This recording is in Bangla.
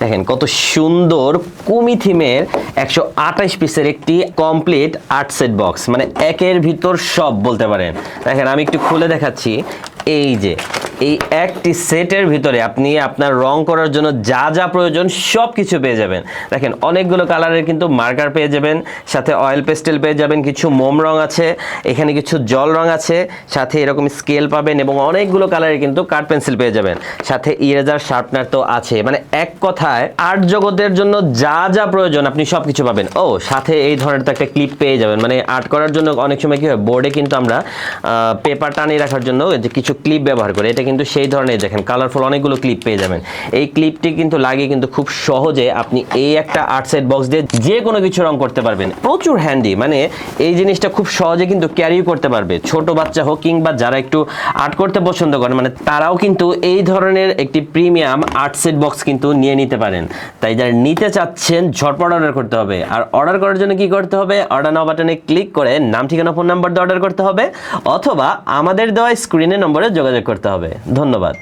দেখেন কত সুন্দর কুমি থিমের 128 পিসের একটি কমপ্লিট আর্ট সেট বক্স, মানে একের ভিতর সব বলতে পারেন। দেখেন আমি একটু খুলে দেখাচ্ছি। এই যে এই একটি সেটের ভিতরে আপনি আপনার রং করার জন্য যা যা প্রয়োজন সব কিছু পেয়ে যাবেন। দেখেন অনেকগুলো কালারের কিন্তু মার্কার পেয়ে যাবেন, সাথে অয়েল পেস্টেল পেয়ে যাবেন, কিছু মোম রং আছে, এখানে কিছু জল রং আছে, সাথে এরকম স্কেল পাবেন এবং অনেকগুলো কালারের কিন্তু কাঠ পেন্সিল পেয়ে যাবেন, সাথে ইরেজার শার্পনার তো আছে। মানে এক কথায় আর্ট জগতের জন্য যা যা প্রয়োজন আপনি সব কিছু পাবেন। ও সাথে এই ধরনের তো একটা ক্লিপ পেয়ে যাবেন, মানে আর্ট করার জন্য অনেক সময় কি হয় বোর্ডে কিন্তু আমরা পেপার টানিয়ে রাখার জন্য যে কিছু ক্লিপ ব্যবহার করি, এটা কিন্তু সেই ধরনের দেখেন কালারফুল অনেকগুলো ক্লিপ পেয়ে যাবেন। এই ক্লিপটি কিন্তু লাগিয়ে কিন্তু খুব সহজে আপনি এই একটা আর্ট সেট বক্স দিয়ে যে কোনো কিছু রং করতে পারবেন। প্রচুর হ্যান্ডি, মানে এই জিনিসটা খুব সহজে কিন্তু ক্যারিও করতে পারবে, ছোট বাচ্চা হোক কিংবা যারা একটু আর্ট করতে পছন্দ করেন, মানে তারাও কিন্তু এই ধরনের একটি প্রিমিয়াম আর্ট সেট বক্স কিন্তু নিয়ে নিতে পারেন। তাই যারা নিতে চাচ্ছেন ঝটপট অর্ডার করতে হবে। আর অর্ডার করার জন্য কি করতে হবে, অর্ডার নাও বাটনে ক্লিক করে নাম, ঠিকানা, ফোন নাম্বার দিয়ে অর্ডার করতে হবে, অথবা আমাদের দেওয়া স্ক্রিনের নম্বরে যোগাযোগ করতে হবে। ধন্যবাদ।